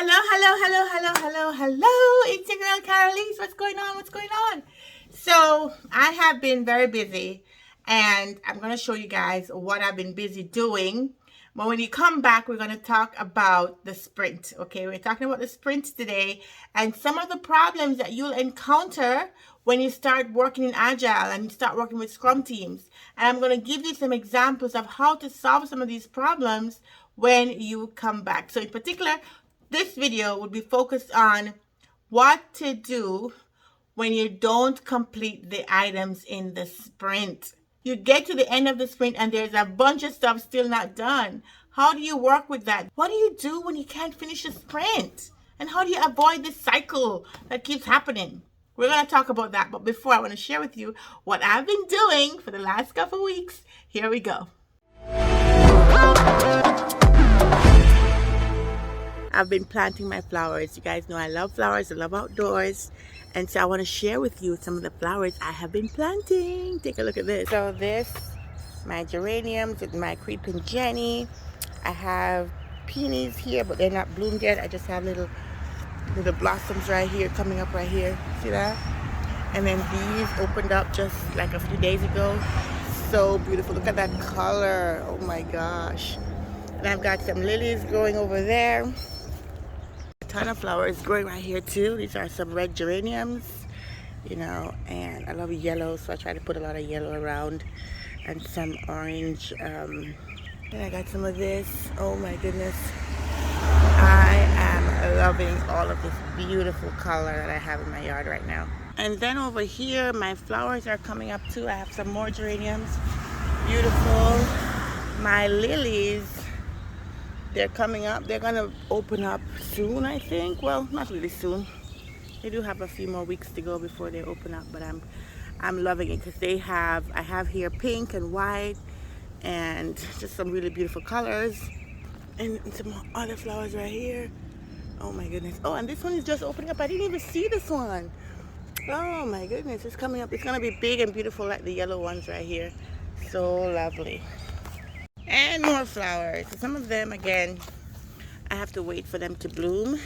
Hello. It's your girl Karaleise. What's going on? So I have been very busy and I'm going to show you guys what I've been busy doing. But when you come back, we're going to talk about the sprint. Okay, we're talking about the sprint today and some of the problems that you'll encounter when you start working in agile and you start working with scrum teams. And I'm going to give you some examples of how to solve some of these problems when you come back. So in particular, this video would be focused on what to do when you don't complete the items in the sprint. You get to the end of the sprint and there's a bunch of stuff still not done. How do you work with that? What do you do when you can't finish a sprint? And how do you avoid this cycle that keeps happening? We're going to talk about that. But before, I want to share with you what I've been doing for the last couple of weeks. Here we go. I've been planting my flowers. You guys know I love flowers. I love outdoors. And so I want to share with you some of the flowers I have been planting. Take a look at this. So this, my geraniums with my creeping Jenny. I have peonies here, but they're not bloomed yet. I just have little blossoms right here, coming up right here. See that? And then these opened up just like a few days ago. So beautiful. Look at that color. Oh my gosh. And I've got some lilies growing over there. A ton of flowers growing right here too. These are some red geraniums, you know, and I love yellow, so I try to put a lot of yellow around, and some orange. And I got some of this. Oh my goodness, I am loving all of this beautiful color that I have in my yard right now. And then over here, my flowers are coming up too. I have some more geraniums, beautiful. My lilies, they're coming up. They're gonna open up soon, I think. Well, not really soon. They do have a few more weeks to go before they open up, but I'm loving it because I have here pink and white and just some really beautiful colors, and some other flowers right here. Oh my goodness. Oh, and this one is just opening up. I didn't even see this one. Oh my goodness, it's coming up. It's gonna be big and beautiful like the yellow ones right here. So lovely. And more flowers. Some of them, again, I have to wait for them to bloom,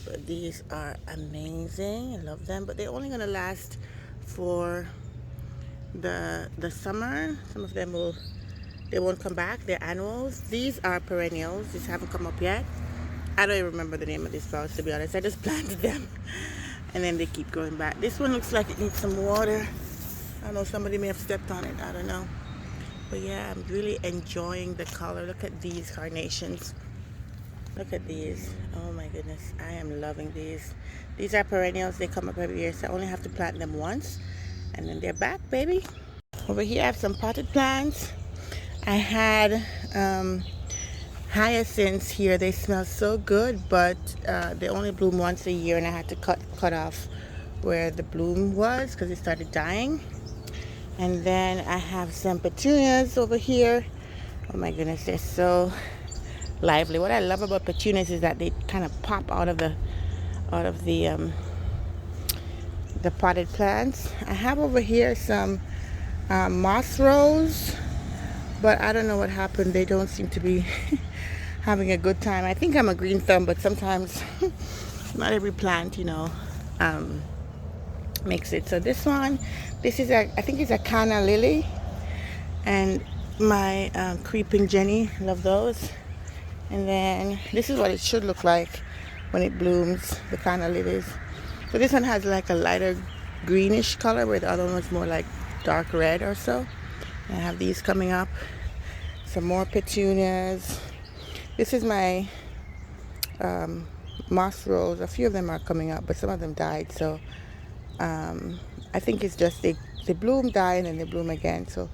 but these are amazing. I love them, but they're only gonna last for the summer. Some of them they won't come back. They're annuals. These are perennials. These haven't come up yet. I don't even remember the name of these flowers, to be honest. I just planted them and then they keep growing back. This one looks like it needs some water. I don't know, somebody may have stepped on it. I don't know. But yeah, I'm really enjoying the color. Look at these carnations. Look at these. Oh my goodness. I am loving these. These are perennials. They come up every year, so I only have to plant them once. And then they're back, baby. Over here I have some potted plants. I had hyacinths here. They smell so good, but they only bloom once a year, and I had to cut off where the bloom was because it started dying. And then I have some petunias over here. Oh my goodness, they're so lively. What I love about petunias is that they kind of pop out of the potted plants. I have over here some moss rose, but I don't know what happened. They don't seem to be having a good time. I think I'm a green thumb, but sometimes not every plant, you know, makes it. So this one, I think it's a canna lily, and my creeping Jenny, love those. And then this is what it should look like when it blooms, the canna lilies. So this one has like a lighter greenish color, where the other one was more like dark red or so. And I have these coming up. Some more petunias. This is my moss rose. A few of them are coming up, but some of them died. So I think it's just they bloom, die, and then they bloom again. So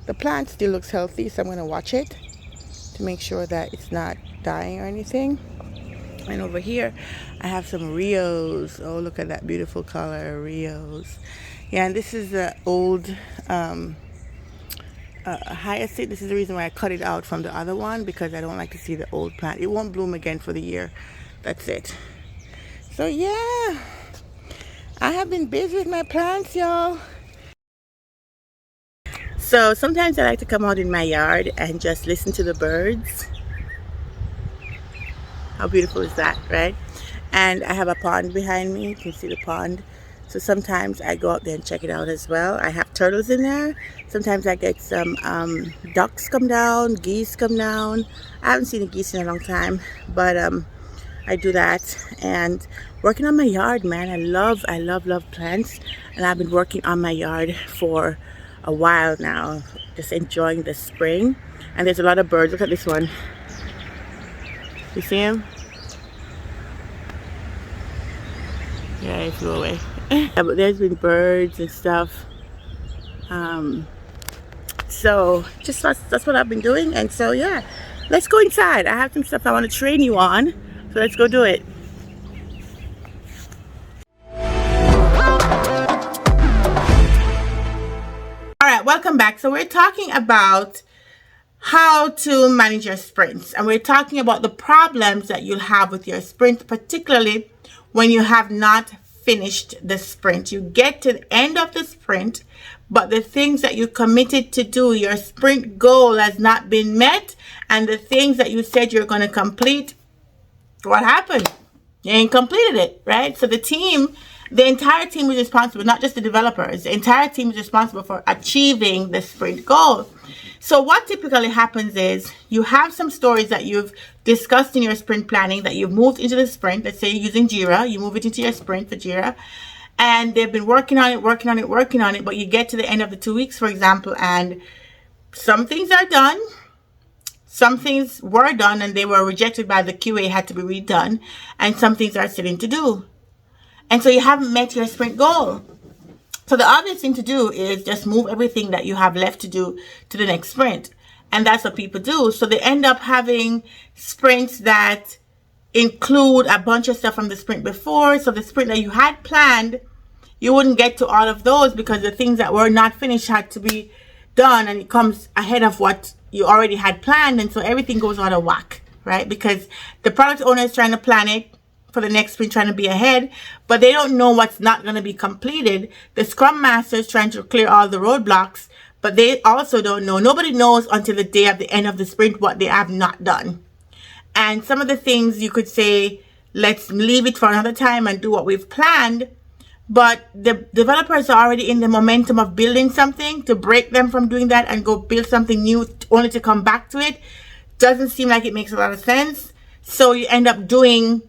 the plant still looks healthy, so I'm going to watch it to make sure that it's not dying or anything. And over here I have some Rios. Oh, look at that beautiful color, Rios. Yeah, and this is the old hyacinth. This is the reason why I cut it out from the other one, because I don't like to see the old plant. It won't bloom again for the year. That's it. So yeah, I have been busy with my plants, y'all. So sometimes I like to come out in my yard and just listen to the birds. How beautiful is that, right? And I have a pond behind me. You can see the pond. So sometimes I go out there and check it out as well. I have turtles in there. Sometimes I get some ducks come down, geese come down. I haven't seen a geese in a long time, but I do that. And working on my yard, man. I love plants. And I've been working on my yard for a while now, just enjoying the spring. And there's a lot of birds. Look at this one. You see him? Yeah, he flew away. Yeah, but there's been birds and stuff. So just that's what I've been doing. And so yeah, let's go inside. I have some stuff I want to train you on. So let's go do it. All right, welcome back. So we're talking about how to manage your sprints, and we're talking about the problems that you'll have with your sprint, particularly when you have not finished the sprint. You get to the end of the sprint, but the things that you committed to do, your sprint goal has not been met, and the things that you said you're going to complete, what happened? You ain't completed it, right? So the entire team is responsible, not just the developers. The entire team is responsible for achieving the sprint goal. So what typically happens is you have some stories that you've discussed in your sprint planning that you've moved into the sprint. Let's say you're using Jira, you move it into your sprint for Jira, and they've been working on it, but you get to the end of the 2 weeks, for example, and some things are done. Some things were done and they were rejected by the QA, had to be redone, and some things are still in to do. And so you haven't met your sprint goal. So the obvious thing to do is just move everything that you have left to do to the next sprint. And that's what people do. So they end up having sprints that include a bunch of stuff from the sprint before. So the sprint that you had planned, you wouldn't get to all of those because the things that were not finished had to be done, and it comes ahead of what you already had planned. And so everything goes out of whack, right? Because the product owner is trying to plan it for the next sprint, trying to be ahead, but they don't know what's not going to be completed. The scrum master is trying to clear all the roadblocks, but they also don't know. Nobody knows until the day of the end of the sprint what they have not done. And some of the things you could say, let's leave it for another time and do what we've planned. But the developers are already in the momentum of building something. To break them from doing that and go build something new only to come back to it doesn't seem like it makes a lot of sense. So you end up doing,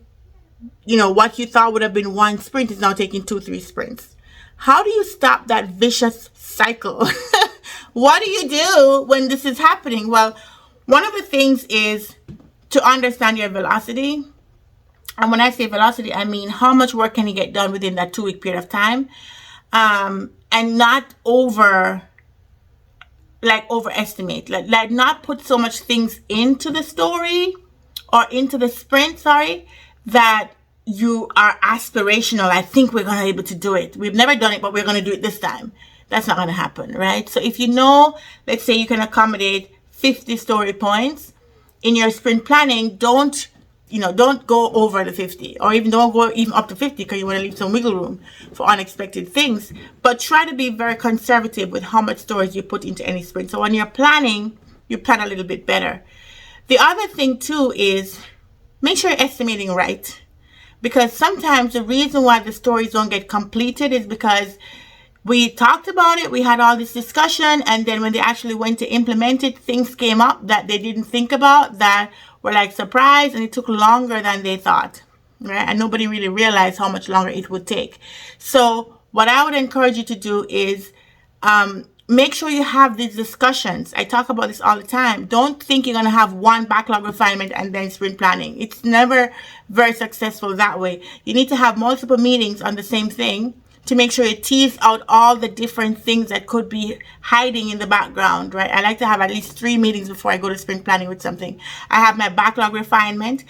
what you thought would have been one sprint is now taking 2-3 sprints. How do you stop that vicious cycle? What do you do when this is happening? Well, one of the things is to understand your velocity. And when I say velocity, I mean how much work can you get done within that 2-week period of time, and not overestimate, like not put so much things into the story or into the sprint, that you are aspirational. I think we're going to be able to do it. We've never done it, but we're going to do it this time. That's not going to happen, right? So if let's say you can accommodate 50 story points in your sprint planning, don't go over the 50, or even don't go even up to 50, because you want to leave some wiggle room for unexpected things. But try to be very conservative with how much stories you put into any sprint. So when you're planning, you plan a little bit better. The other thing too is make sure you're estimating right, because sometimes the reason why the stories don't get completed is because we talked about it, we had all this discussion, and then when they actually went to implement it, things came up that they didn't think about that were like surprise, and it took longer than they thought, right? And nobody really realized how much longer it would take. So what I would encourage you to do is make sure you have these discussions. I talk about this all the time. Don't think you're going to have one backlog refinement and then sprint planning. It's never very successful that way. You need to have multiple meetings on the same thing to make sure you tease out all the different things that could be hiding in the background, right? I like to have at least 3 meetings before I go to sprint planning with something. I have my backlog refinement.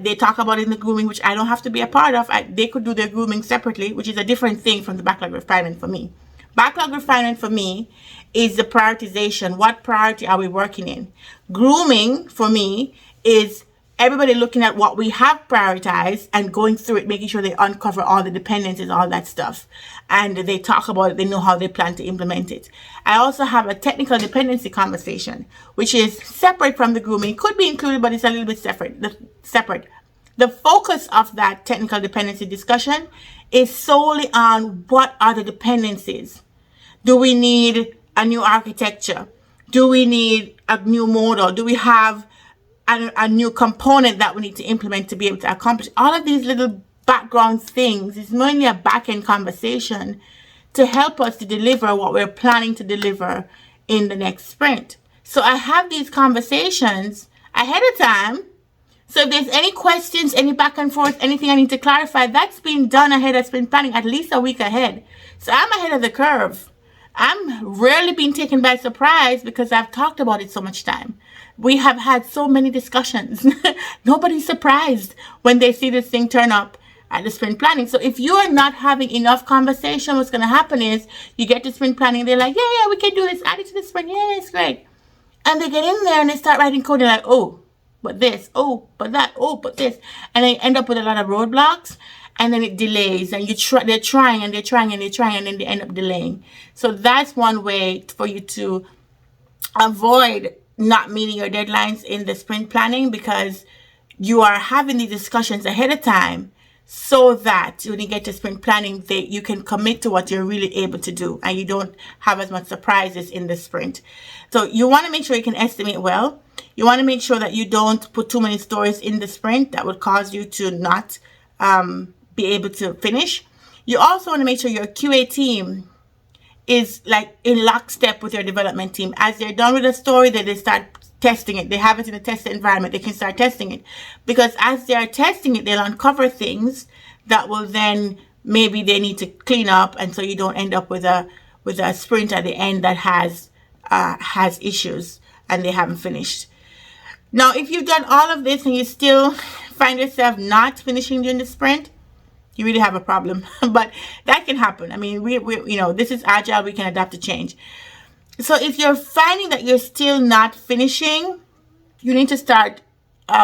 They talk about it in the grooming, which I don't have to be a part of. They could do their grooming separately, which is a different thing from the backlog refinement for me. Backlog refinement for me is the prioritization. What priority are we working in? Grooming for me is everybody looking at what we have prioritized and going through it, making sure they uncover all the dependencies, all that stuff. And they talk about it, they know how they plan to implement it. I also have a technical dependency conversation, which is separate from the grooming. It could be included, but it's a little bit separate. the focus of that technical dependency discussion is solely on what are the dependencies. Do we need a new architecture? Do we need a new model? Do we have a new component that we need to implement to be able to accomplish? All of these little background things is mainly a back-end conversation to help us to deliver what we're planning to deliver in the next sprint. So I have these conversations ahead of time. So if there's any questions, any back and forth, anything I need to clarify, that's been done ahead of sprint planning, at least a week ahead. So I'm ahead of the curve. I'm rarely being taken by surprise because I've talked about it so much time. We have had so many discussions. Nobody's surprised when they see this thing turn up at the sprint planning. So if you are not having enough conversation, what's going to happen is you get to sprint planning, they're like, yeah, we can do this, add it to the sprint, yeah, it's great. And they get in there and they start writing code, they're like, oh, but this, oh, but that, oh, but this. And they end up with a lot of roadblocks, and then it delays, and they're trying, and then they end up delaying. So that's one way for you to avoid not meeting your deadlines in the sprint planning, because you are having these discussions ahead of time so that when you get to sprint planning, you can commit to what you're really able to do, and you don't have as much surprises in the sprint. So you want to make sure you can estimate well. You want to make sure that you don't put too many stories in the sprint that would cause you to not be able to finish. You also want to make sure your QA team is like in lockstep with your development team. As they're done with the story, they start testing it. They have it in a test environment. They can start testing it, because as they are testing it, they'll uncover things that will then maybe they need to clean up, and so you don't end up with a sprint at the end that has issues and they haven't finished. Now, if you've done all of this and you still find yourself not finishing during the sprint, you really have a problem. But that can happen. I mean, we this is agile. We can adapt to change. So if you're finding that you're still not finishing, you need to start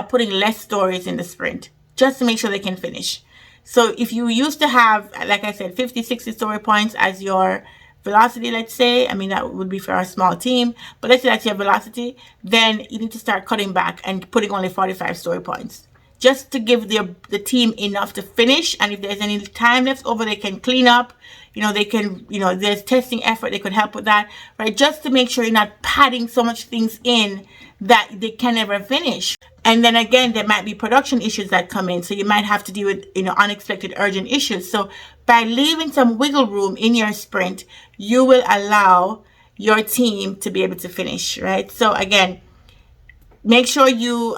putting less stories in the sprint just to make sure they can finish. So if you used to have, like I said, 50, 60 story points as your velocity, let's say, I mean, that would be for our small team, but let's say that's your velocity, then you need to start cutting back and putting only 45 story points, just to give the team enough to finish. And if there's any time left over, they can clean up. They can, there's testing effort, they could help with that, right? Just to make sure you're not padding so much things in that they can never finish. And then again, there might be production issues that come in. So you might have to deal with, unexpected urgent issues. So by leaving some wiggle room in your sprint, you will allow your team to be able to finish, right? So again, make sure you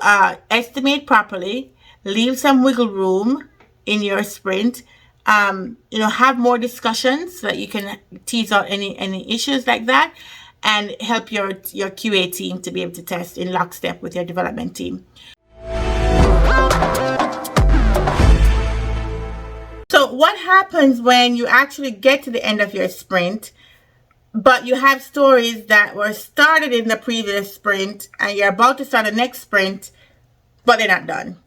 estimate properly, leave some wiggle room in your sprint, have more discussions so that you can tease out any issues like that, and help your QA team to be able to test in lockstep with your development team. So what happens when you actually get to the end of your sprint, but you have stories that were started in the previous sprint and you're about to start the next sprint, but they're not done?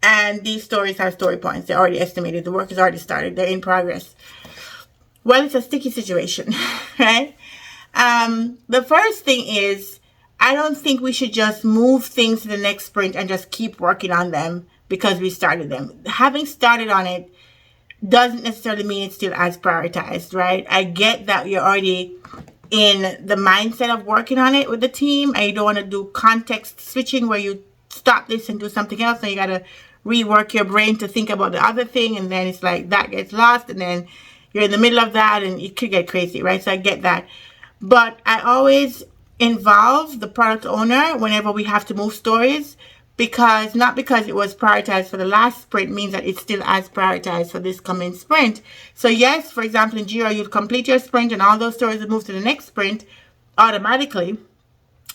And these stories have story points. They're already estimated. The work is already started. They're in progress. Well, it's a sticky situation, right? The first thing is, I don't think we should just move things to the next sprint and just keep working on them because we started them. Having started on it doesn't necessarily mean it's still as prioritized, right? I get that you're already in the mindset of working on it with the team, and you don't want to do context switching where you stop this and do something else, and you got to rework your brain to think about the other thing, and then it's like that gets lost, and then you're in the middle of that, and it could get crazy, right? So I get that. But I always involve the product owner whenever we have to move stories, because not because it was prioritized for the last sprint means that it's still as prioritized for this coming sprint. So yes, for example, in Jira, you'll complete your sprint and all those stories will move to the next sprint automatically,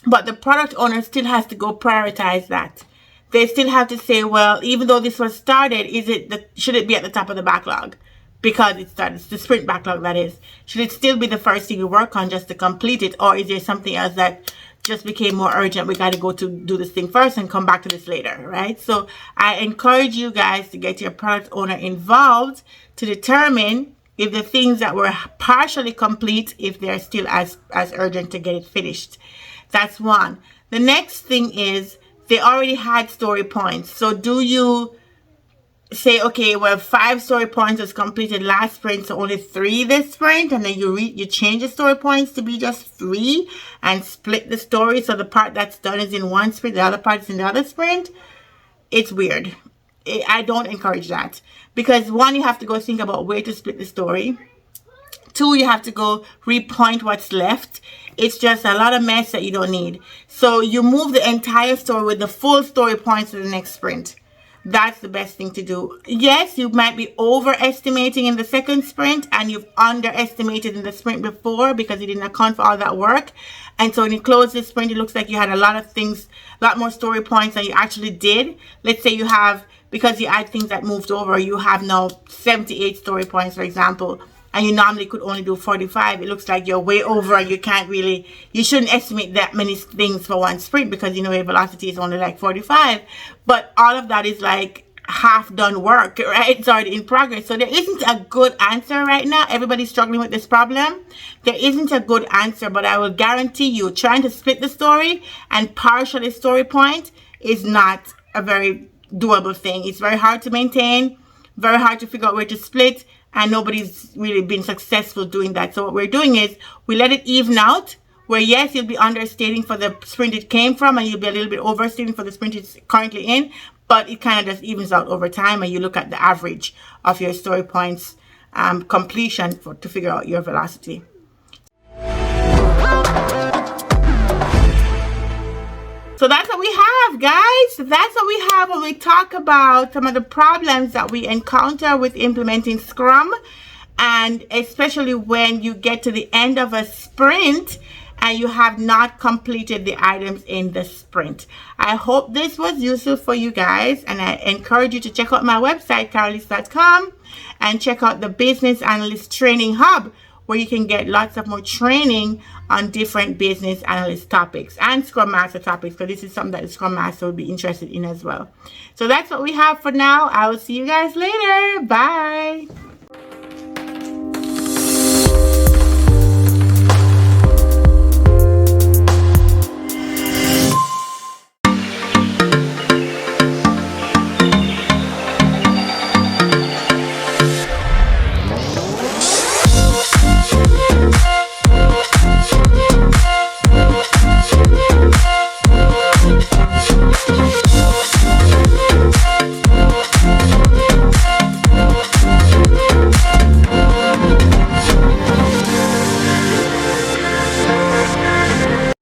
but the product owner still has to go prioritize that. They still have to say, well, even though this was started, should it be at the top of the backlog? Because it started, it's the sprint backlog, that is. Should it still be the first thing you work on just to complete it? Or is there something else that just became more urgent? We got to go to do this thing first and come back to this later, right? So I encourage you guys to get your product owner involved to determine if the things that were partially complete, if they're still as urgent to get it finished. That's one. The next thing is, they already had story points. So do you say, okay, well, 5 story points was completed last sprint, so only 3 this sprint, and then you change the story points to be just 3 and split the story, so the part that's done is in one sprint, the other part is in the other sprint? It's weird. I don't encourage that, because one, you have to go think about where to split the story. 2, you have to go repoint what's left. It's just a lot of mess that you don't need. So you move the entire story with the full story points to the next sprint. That's the best thing to do. Yes, you might be overestimating in the second sprint, and you've underestimated in the sprint before because you didn't account for all that work. And so when you close this sprint, it looks like you had a lot of things, a lot more story points than you actually did. Let's say you have, because you add things that moved over, you have now 78 story points, for example, and you normally could only do 45. It looks like you're way over, and you shouldn't estimate that many things for one sprint, because you know your velocity is only like 45. But all of that is like half done work, right? It's already in progress. So there isn't a good answer right now. Everybody's struggling with this problem. There isn't a good answer, but I will guarantee you, trying to split the story and partially story point is not a very doable thing. It's very hard to maintain, very hard to figure out where to split, and nobody's really been successful doing that. So what we're doing is we let it even out, where yes, you'll be understating for the sprint it came from, and you'll be a little bit overstating for the sprint it's currently in, but it kind of just evens out over time, and you look at the average of your story points completion to figure out your velocity. So that's what we have, guys. That's what we have when we talk about some of the problems that we encounter with implementing Scrum, and especially when you get to the end of a sprint and you have not completed the items in the sprint. I hope this was useful for you guys, and I encourage you to check out my website, karaleise.com, and check out the Business Analyst Training Hub, where you can get lots of more training on different business analyst topics and Scrum Master topics, because this is something that the Scrum Master would be interested in as well. So that's what we have for now. I will see you guys later. Bye.